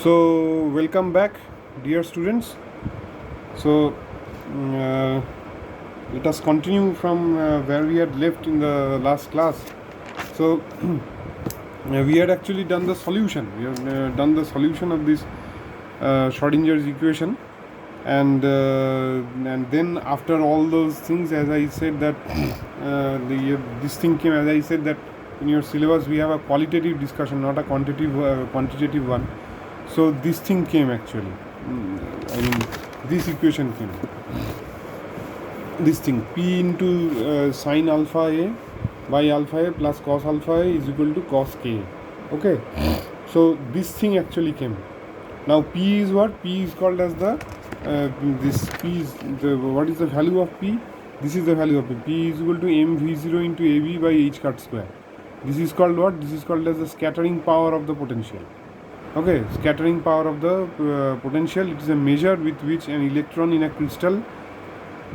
So welcome back, dear students. So uh, let us continue from where we had left in the last class. So we had actually done the solution. We had done the solution of this Schrodinger's equation, and then after all those things, as I said that this thing came. As I said that in your syllabus we have a qualitative discussion, not a quantitative one. So this thing came actually. I mean, this equation came. This thing P into sine alpha A by alpha A plus cos alpha A is equal to cos K. Okay. So this thing actually came. Now P is what? P is called as the this P is the what is the value of P? This is the value of P. P is equal to mv0 into AB by h cut square. This is called what? This is called as the scattering power of the potential. Okay, scattering power of the potential. It is a measure with which an electron in a crystal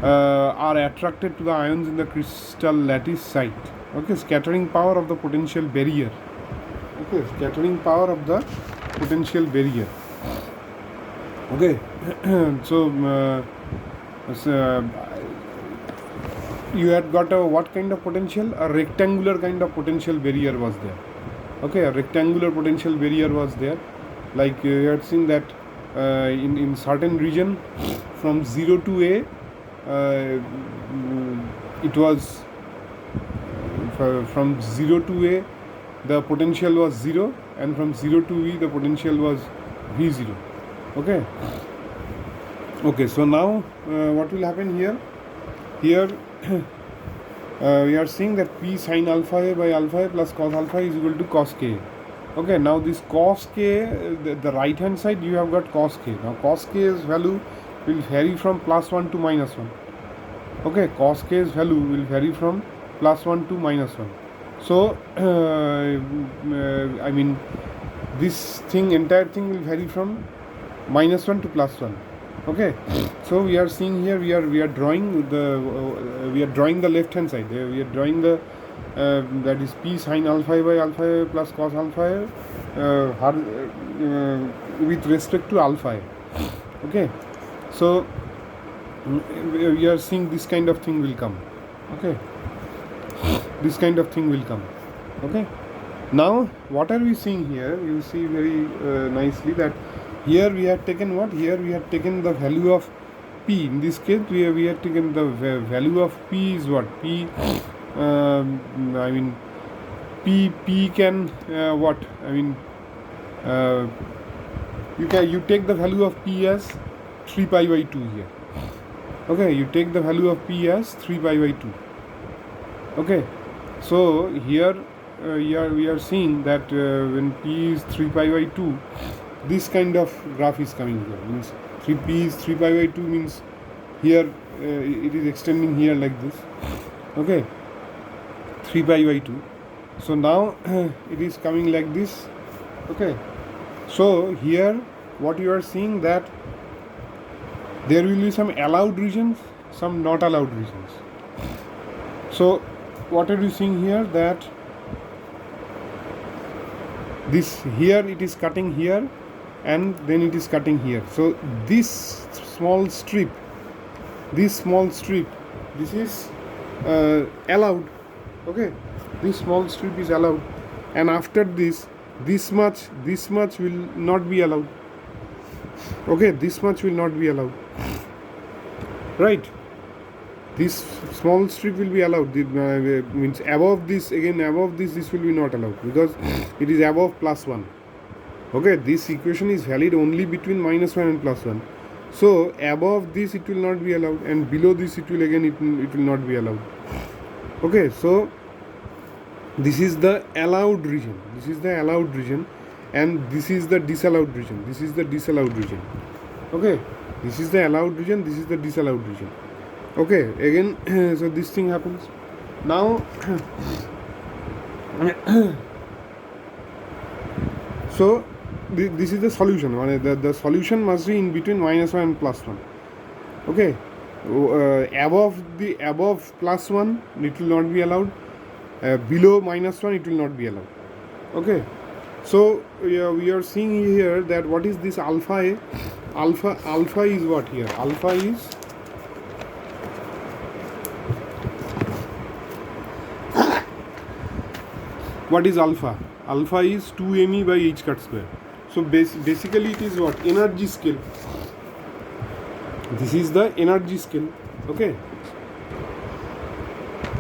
are attracted to the ions in the crystal lattice site. Okay, scattering power of the potential barrier. Okay, scattering power of the potential barrier. Okay, so you had got a what kind of potential? A rectangular kind of potential barrier was there. Okay, a rectangular potential barrier was there. Like you had seen that in certain region from 0 to A, it was from 0 to A, the potential was 0, and from 0 to V, the potential was V0. Okay. Okay. So now what will happen here? Here we are seeing that P sine alpha A by alpha A plus cos alpha is equal to cos K. Okay, now this cos K, the right hand side you have got cos K. Now cos K's value will vary from plus 1 to minus 1. Okay, cos K's value will vary from plus 1 to minus 1. So I mean this thing, entire thing will vary from minus 1 to plus 1. Okay, so we are seeing here we are drawing the left hand side. We are drawing the that is P sine alpha A by alpha A plus cos alpha A with respect to alpha A. Okay, so we are seeing this kind of thing will come. Okay, this kind of thing will come. Okay, now what are we seeing here? You see very nicely that here we have taken what? Here we have taken the value of P. In this case we have taken the value of P is what? P I mean P can what? I mean you take the value of P as 3 pi by 2 here. Okay, you take the value of P as 3 pi by 2. Okay, so here we are seeing that when P is 3 pi by 2, this kind of graph is coming here. Means 3P is 3 pi by 2 means here it is extending here like this. Okay, 3 pi by 2. So now it is coming like this. Okay, so here what you are seeing that there will be some allowed regions, some not allowed regions. So what are you seeing here? That this here it is cutting here and then it is cutting here. So this small strip, this is allowed. Okay, this small strip is allowed, and after this much will not be allowed. Okay, this much will not be allowed, right? This small strip will be allowed. Means above this, again above this will be not allowed because it is above plus 1. Okay, this equation is valid only between minus 1 and plus 1. So above this it will not be allowed, and below this it will again it will not be allowed. Okay, so this is the allowed region. This is the allowed region, and this is the disallowed region. This is the disallowed region. Okay, this is the allowed region. This is the disallowed region. Okay, again so this thing happens. Now so this is the solution. The solution must be in between minus 1 and plus 1. Okay, above plus 1 it will not be allowed. Below minus 1 it will not be allowed. Okay, So we are seeing here that what is this alpha A? Alpha is what here? Alpha is what is alpha? Alpha is 2me by h cut square. So basically it is what? Energy scale. This is the energy scale. Okay.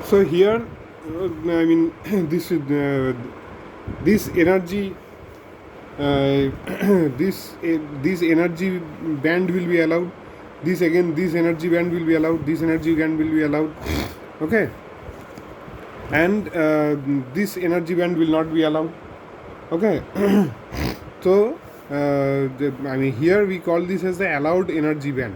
So here, I mean, this energy, this energy band will be allowed. This energy band will be allowed. This energy band will be allowed. Okay. And this energy band will not be allowed. Okay. So I mean, here we call this as the allowed energy band,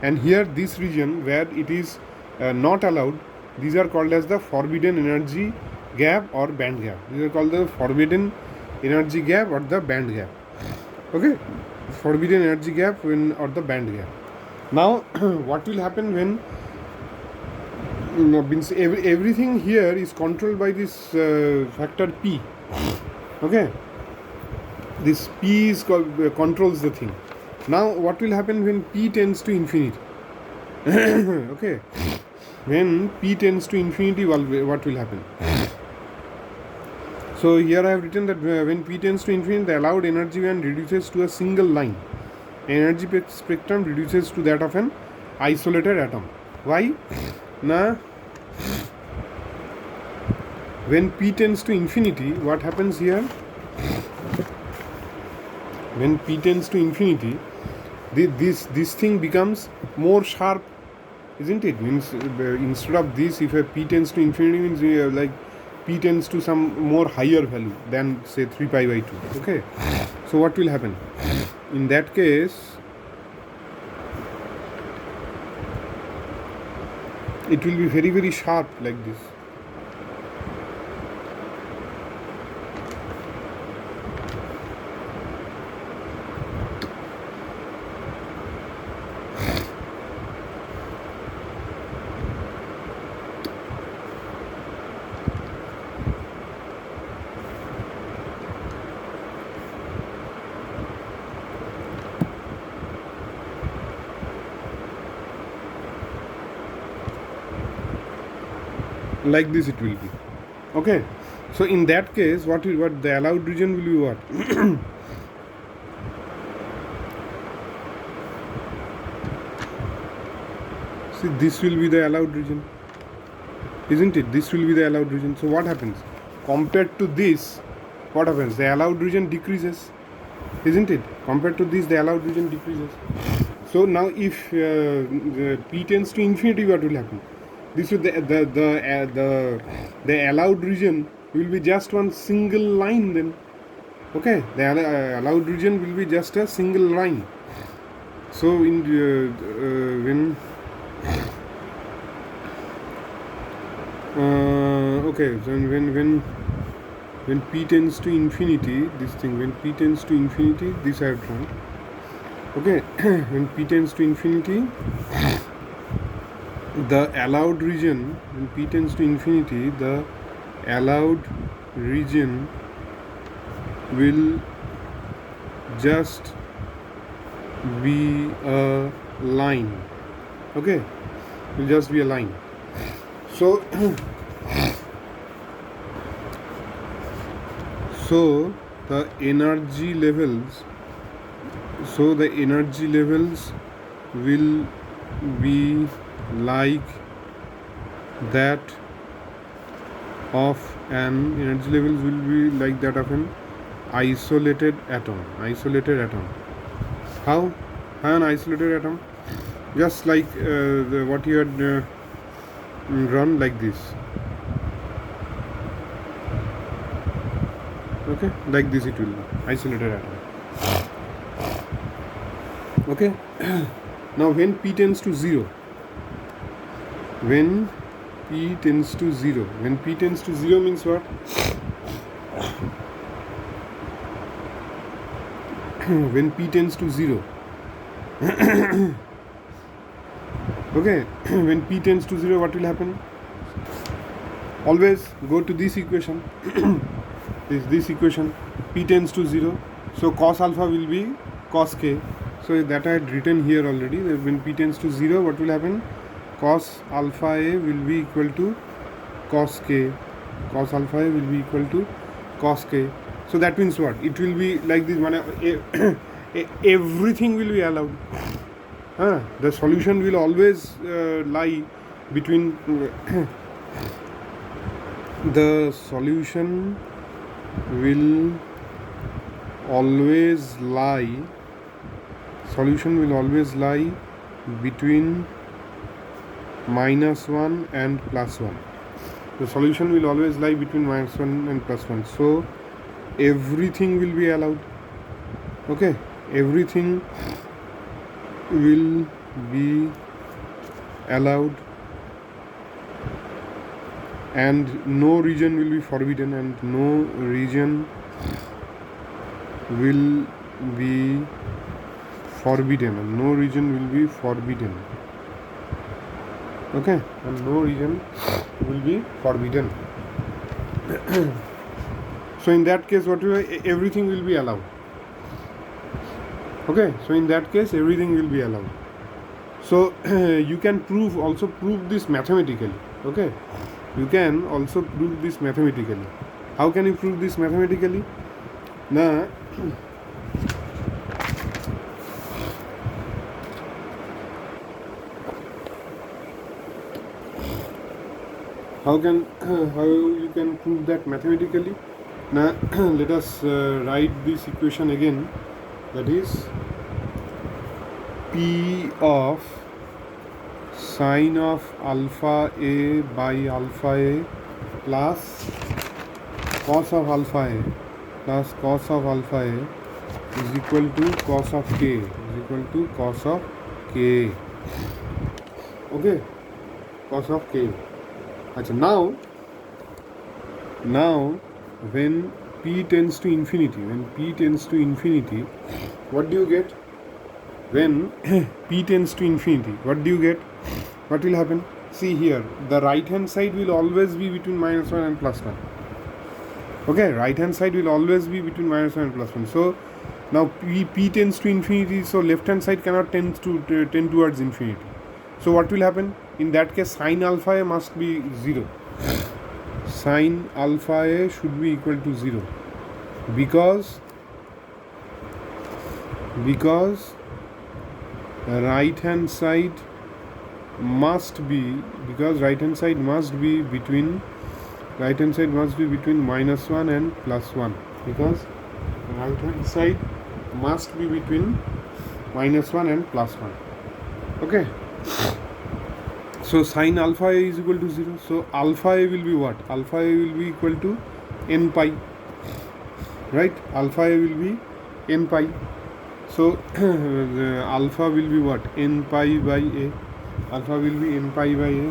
and here this region where it is not allowed, these are called as the forbidden energy gap or band gap. These are called the forbidden energy gap or the band gap. Okay, forbidden energy gap or the band gap. Now what will happen when means everything here is controlled by this factor P. Okay, this P is controls the thing. Now what will happen when P tends to infinity? Okay, when P tends to infinity, what will happen? So here I have written that when P tends to infinity, the allowed energy band reduces to a single line. Energy spectrum reduces to that of an isolated atom. Why? Now, when P tends to infinity, what happens here? When P tends to infinity, this thing becomes more sharp, isn't it? Means instead of this, if a P tends to infinity, means like P tends to some more higher value than say 3 pi by 2. Okay. So what will happen? In that case, it will be very, very sharp like this. Like this it will be. Okay, so in that case, what the allowed region will be what? See, this will be the allowed region, isn't it? This will be the allowed region. So what happens? Compared to this, what happens? The allowed region decreases, isn't it? Compared to this, the allowed region decreases. So now if P tends to infinity, what will happen? This is the allowed region will be just one single line then. Okay, the allowed region will be just a single line. So in okay, so when P tends to infinity, this thing, when P tends to infinity, this I have drawn. Okay, when P tends to infinity, the allowed region, when P tends to infinity, the allowed region will just be a line. Okay, will just be a line. So so the energy levels will be like that of an isolated atom. How an isolated atom? Just like what you had drawn, like this. Okay, like this it will be isolated atom. Okay. Now when P tends to 0, when P tends to 0 means what? When P tends to 0 okay, when P tends to 0, what will happen? Always go to this equation. This equation. p tends to 0. So cos alpha will be cos k. So that I had written here already. When p tends to 0, what will happen? Cos alpha a will be equal to cos k. Cos alpha a will be equal to cos k. So that means what? It will be like this. Everything will be allowed. The solution will always lie between the solution will always lie between -1 and +1. The solution will always lie between -1 and +1. So everything will be allowed. Okay, everything will be allowed and no region will be forbidden, and no region will be forbidden, and no region will be forbidden. Okay, and no region will be forbidden. So in that case, everything will be allowed. Okay, so in that case, everything will be allowed. So you can prove this mathematically. Okay, you can also prove this mathematically. How can you prove this mathematically? Now, how you can prove that mathematically? Now let us write this equation again. That is P of sine of alpha a by alpha a plus cos of alpha a plus cos of alpha a is equal to cos of k, Okay, cos of k. Achha, now when p tends to infinity, what do you get? When p tends to infinity, what do you get? What will happen? See here, the right hand side will always be between -1 and +1. Okay, right hand side will always be between -1 and +1. So now p tends to infinity, so left hand side cannot tend towards infinity. So what will happen? In that case, sine alpha a must be 0. Sine alpha a should be equal to 0 because right hand side must be between -1 and +1, because right hand side must be between -1 and +1. Okay, so sine alpha a is equal to 0. So alpha a will be what? Alpha a will be equal to n pi, right? Alpha a will be n pi. So alpha will be what? N pi by a. Alpha will be n pi by a,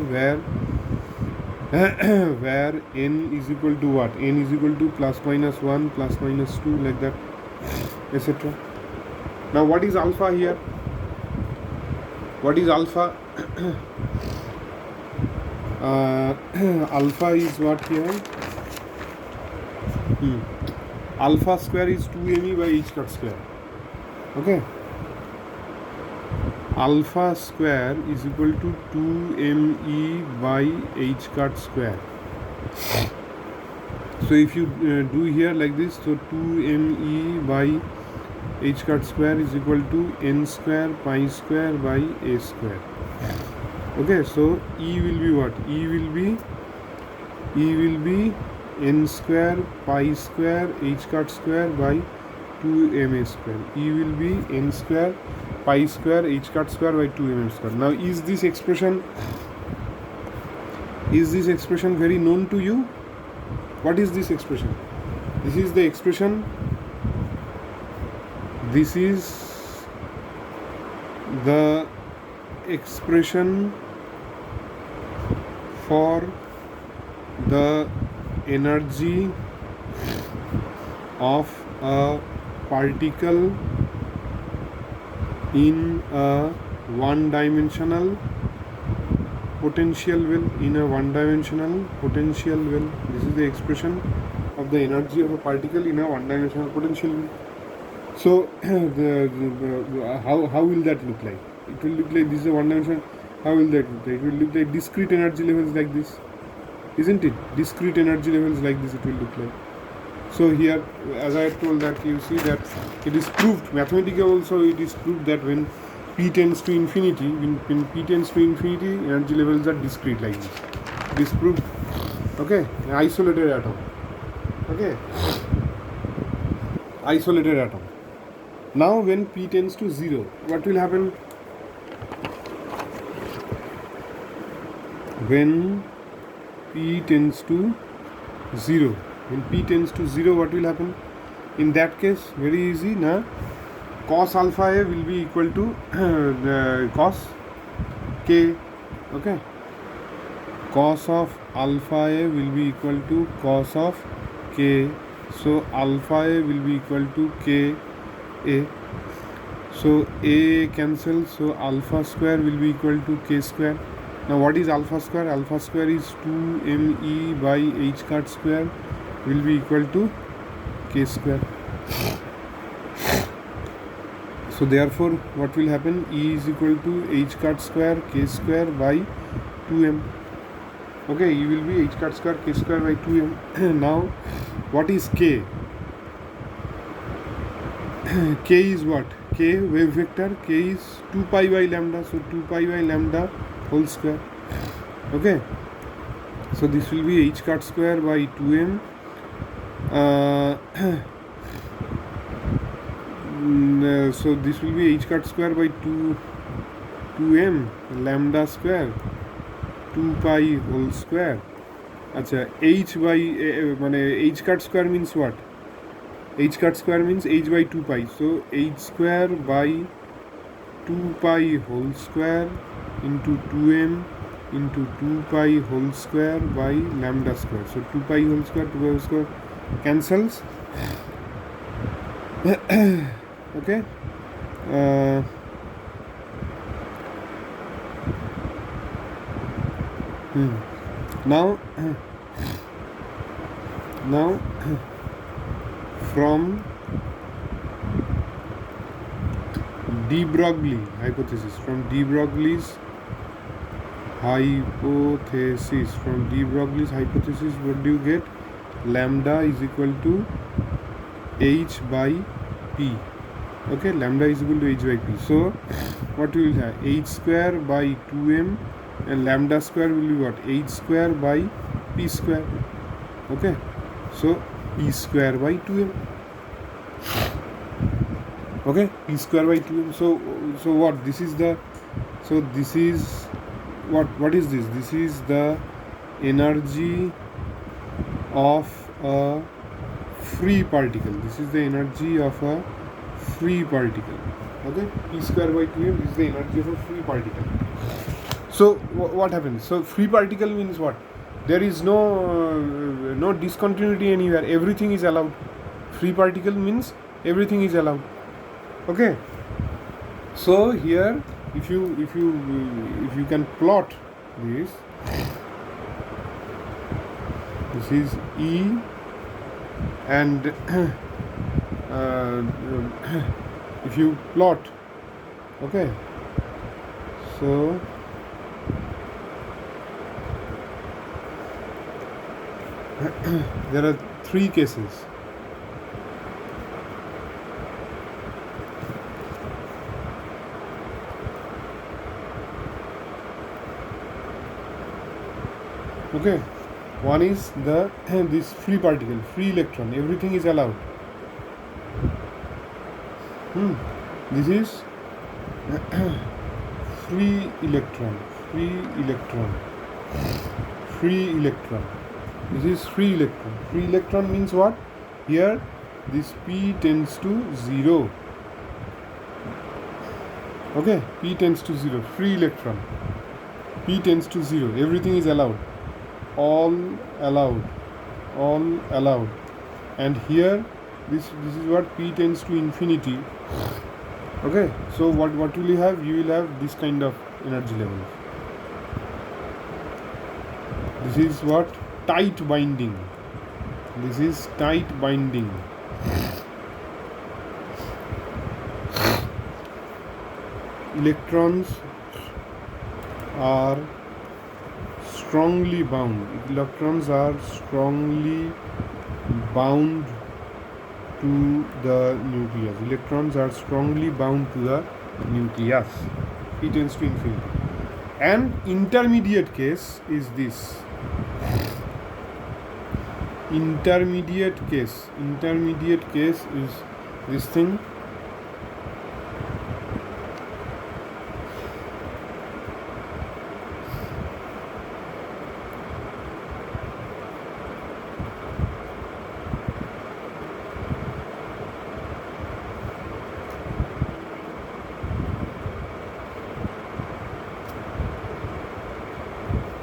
where n is equal to what? N is equal to ±1, ±2, like that, etc. Now what is alpha here? What is alpha? Alpha is what here? Alpha square is 2me by h cut square. Okay, alpha square is equal to 2me by h cut square. So if you do here like this, so 2me by h cut square is equal to n square pi square by a square. Okay, so E will be what? E will be n square pi square h cut square by 2ma square. E will be n square pi square h cut square by 2ma square. Now is this expression very known to you? What is this expression? This is the expression. This is the expression for the energy of a particle in a one-dimensional potential well. This is the expression of the energy of a particle in a one-dimensional potential field. So how will that look like? It will look like this is a one-dimensional. How will that look like? It will look like discrete energy levels like this, isn't it? Discrete energy levels like this it will look like. So here, as I told that, you see that it is proved mathematically also. It is proved that when p tends to infinity, when p tends to infinity, energy levels are discrete like this. It is proved. Okay, an isolated atom. Okay, isolated atom. Now when p tends to 0, what will happen? When p tends to 0, when p tends to 0, what will happen? In that case, very easy, na? Cos alpha a will be equal to cos k. Okay, cos of alpha a will be equal to cos of k. So alpha a will be equal to k a. So a cancels, so alpha square will be equal to k square. Now what is alpha square? Alpha square is 2me by h cut square will be equal to k square. So therefore what will happen? E is equal to h cut square k square by 2m. Okay, E will be h cut square k square by 2m. Now what is k? K is what? K wave vector. K is 2 pi by lambda. So 2 pi by lambda whole square. Okay, so this will be h cut square by 2m. So this will be h cut square by 2m lambda square 2 pi whole square. Acha, h by h cut square means what? H cut square means h by 2 pi. So h square by 2 pi whole square into 2m into 2 pi whole square by lambda square. So 2 pi whole square, 2 pi whole square cancels. Okay. Now from de Broglie hypothesis, from de Broglie's hypothesis, what do you get? Lambda is equal to h by p. Okay, lambda is equal to h by p. So what we will have? H square by 2m and lambda square will be what? H square by p square. Okay, so p square by 2m. Okay, p square by 2m. So what? This is the. So this is what is this? This is the energy of a free particle. This is the energy of a free particle. Okay, p square by 2m is the energy of a free particle. So what happens? So free particle means what? There is no discontinuity anywhere. Everything is allowed. Free particle means everything is allowed. Okay. So here, if you can plot this is E, and if you plot, okay, so there are 3 cases. Okay, one is the this free particle, free electron, everything is allowed. This is free electron. This is free electron. Free electron means what? Here this p tends to 0. Okay, p tends to 0. Free electron. P tends to 0. Everything is allowed. All allowed. And here this is what p tends to infinity. Okay, so what will you have? You will have this kind of energy levels. This is what? Tight binding. This is tight binding. Electrons are strongly bound. Electrons are strongly bound to the nucleus. Electrons are strongly bound to the nucleus. E tends to infinity. And intermediate case is this. Intermediate case is this thing.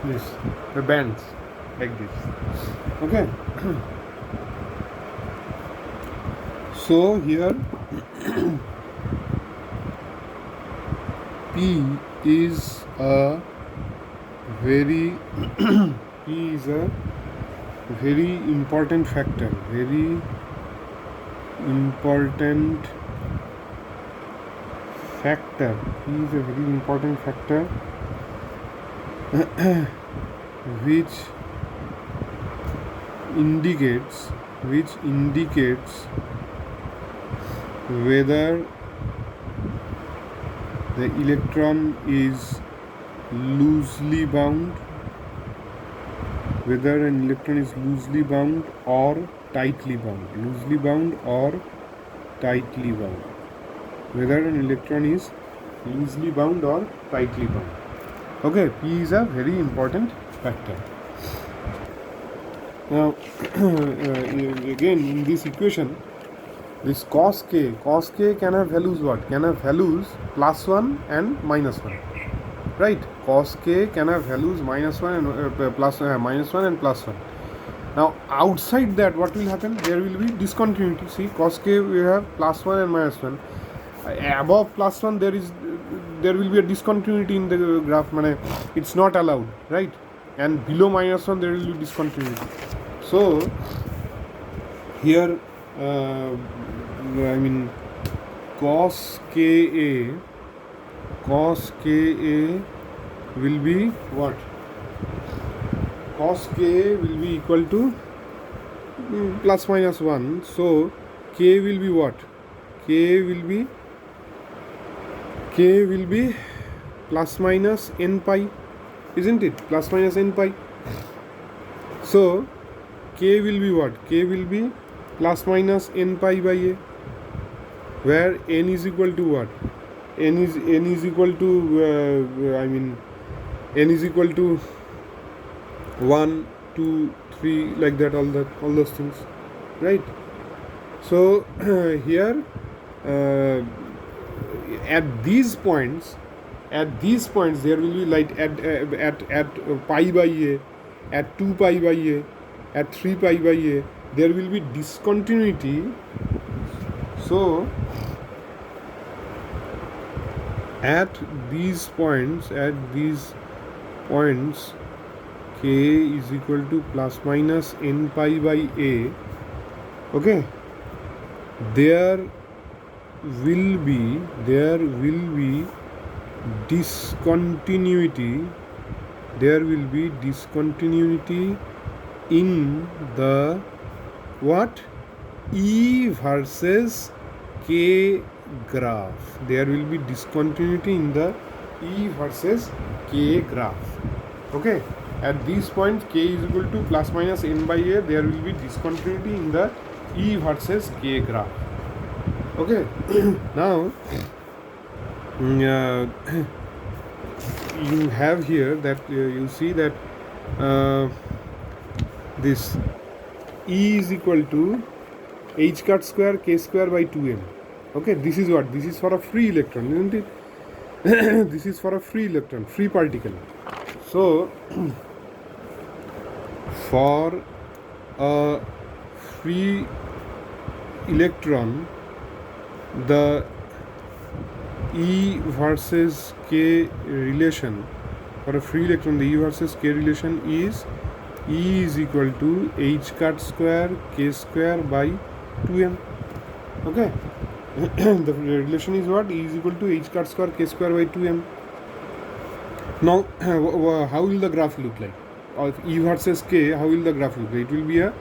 This, the bands like this. Okay. So here P is a very important factor. Very important factor. P is a very important factor which indicates whether the electron is loosely bound, whether an electron is loosely bound or tightly bound, whether an electron is loosely bound or tightly bound. Okay, P is a very important factor. Now again in this equation, this cos k can have values what? Can have values +1 and -1, right? Cos k can have values -1 and -1 and +1. Now outside that, what will happen? There will be discontinuity. See, cos k we have +1 and -1. Above +1 there will be a discontinuity in the graph. It's not allowed, right? And below -1 there will be discontinuity. So here cos ka will be what? Cos ka will be equal to +-1. So k will be what? K will be ±n pi, isn't it? ±n pi. So k will be what? K will be ±n pi by a, where n is equal to what? N is equal to n is equal to 1, 2, 3, like that, all those things, right? So here at these points there will be like at pi by a, at 2 pi by a, at 3 pi by a, there will be discontinuity. So at these points k is equal to ±n pi by a, okay, there will be discontinuity in the what? E versus k graph. There will be discontinuity in the E versus k graph. Okay, at these points k is equal to ±n by a, there will be discontinuity in the E versus k graph. Okay. Now you have here that you see that this E is equal to h cut square k square by 2m. Okay, this is what? This is for a free electron, isn't it? This is for a free electron, free particle. So for a free electron, the E versus K relation, for a free electron, the E versus K relation is E is equal to h cut square k square by 2m. Okay. The relation is what? E is equal to h cut square k square by 2m. Now, how will the graph look like? Of E versus k, how will the graph look like? It will be a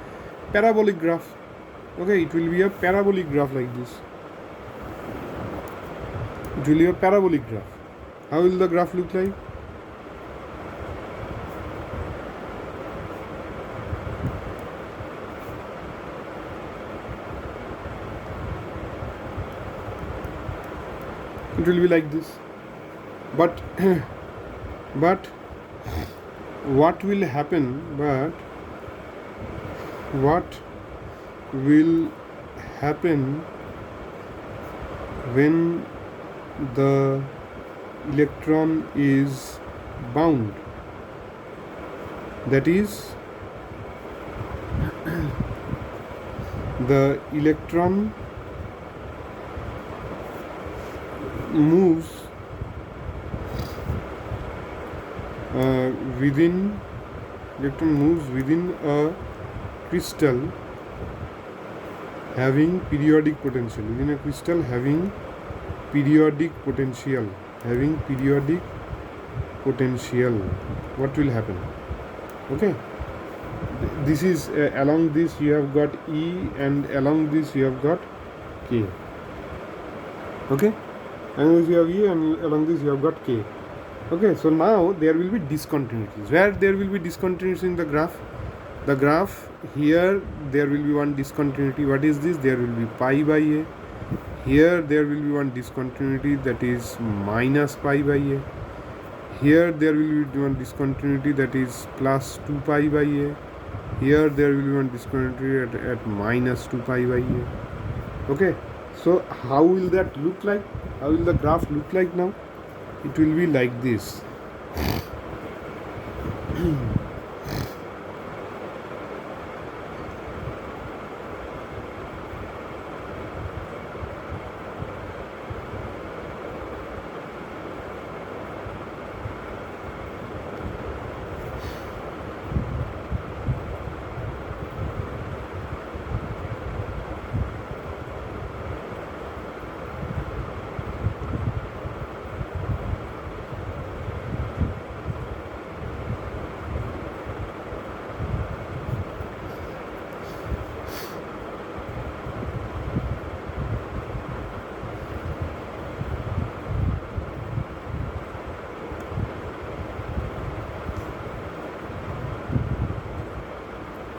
parabolic graph. Okay, it will be a parabolic graph like this. It will be a parabolic graph. How will the graph look like? It will be like this. But what will happen? But what will happen when the electron is bound? That is, the electron moves within a crystal having periodic potential. Within a crystal having periodic potential. What will happen? Okay. This is along this you have got E, and along this you have got K. Okay. Along this you have E, and along this you have got K. Okay, so now there will be discontinuities. Where there will be discontinuities in the graph? The graph here, there will be one discontinuity. What is this? There will be pi by a. Here there will be one discontinuity, that is minus pi by a. Here there will be one discontinuity, that is plus 2 pi by a. Here there will be one discontinuity at minus 2 pi by a. Okay, so how will that look like? How will the graph look like now? It will be like this.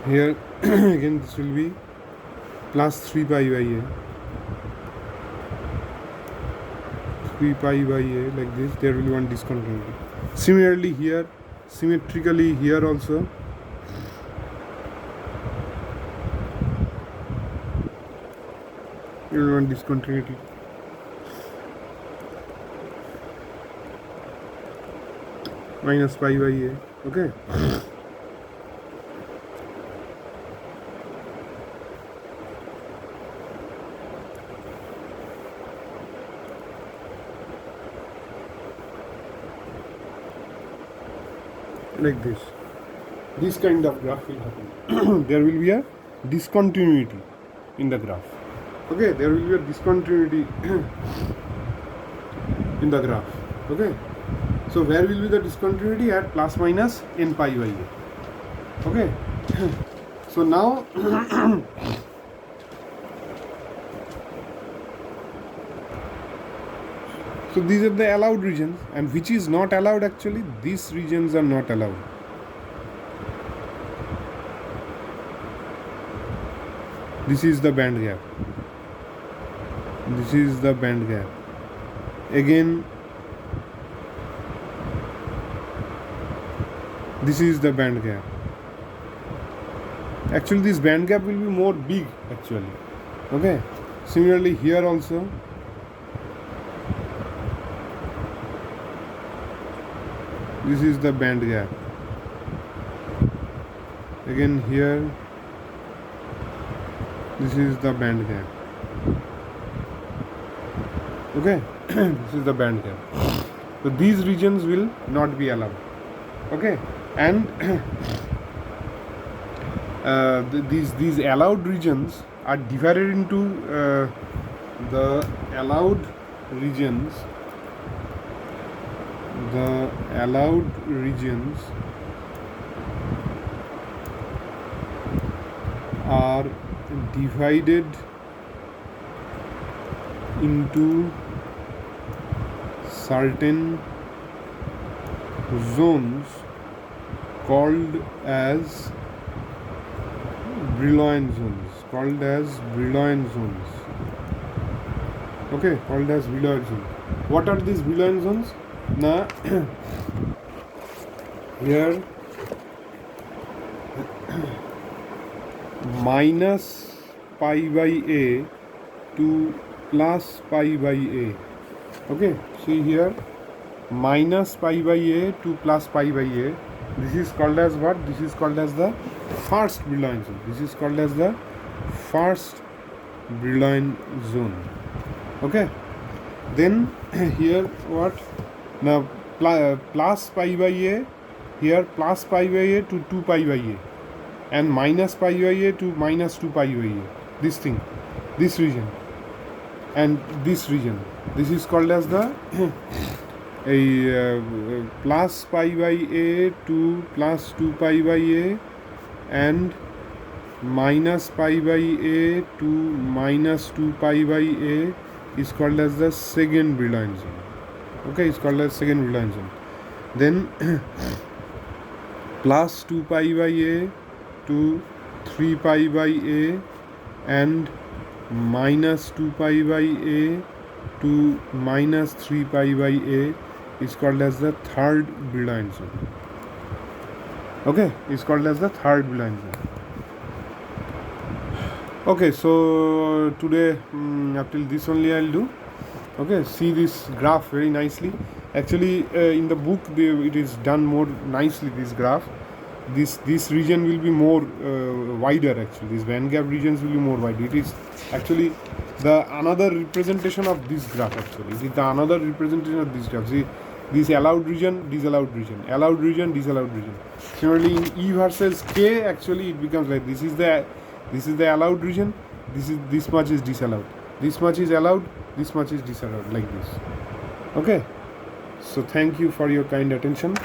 Here again this will be plus 3 pi by a. 3 pi by a, like this. There will be one discontinuity. Similarly here, symmetrically here also. There will be one discontinuity. Minus pi by a. Okay. Like this kind of graph will happen. There will be a discontinuity in the graph. Okay, there will be a discontinuity in the graph. Okay, so where will be the discontinuity? At plus minus n pi by a. Okay, so now so these are the allowed regions, and which is not allowed actually? These regions are not allowed. This is the band gap. This is the band gap. Again, this is the band gap. Actually, this band gap will be more big actually. Okay. Similarly, here also. This is the band gap. Again here, this is the band gap. Okay, this is the band gap. So these regions will not be allowed. Okay, and these allowed regions are divided into the allowed regions. The allowed regions are divided into certain zones called as Brillouin zones. Okay, called as Brillouin zones. What are these Brillouin zones? Now, here minus pi by a to plus pi by a. Okay, see here, minus pi by a to plus pi by a. This is called as what? This is called as the first Brillouin zone. This is called as the first Brillouin zone. Okay. Then here what? Now plus pi by a. Here plus pi by a to 2 pi by a, and minus pi by a to minus 2 pi by a. This thing, this region, and this region. This is called as the plus pi by a to plus 2 pi by a, and minus pi by a to minus 2 pi by a is called as the second Brillouin zone. Okay, it's called as second Brillouin zone. Then plus 2 pi by a to 3 pi by a, and minus 2 pi by a to minus 3 pi by a is called as the third Brillouin zone. Okay, it's called as the third Brillouin zone. Okay, so today up till this only I'll do. Okay, see this graph very nicely. Actually, in the book it is done more nicely. This graph, this region will be more wider. Actually, these band gap regions will be more wide. It is actually the another representation of this graph. Actually, it is the another representation of this graph. See, this allowed region, disallowed region, allowed region, disallowed region. Similarly, in E versus K, actually it becomes like this is the allowed region. This much is disallowed. This much is allowed. This much is disallowed. Like this. Okay. So thank you for your kind attention.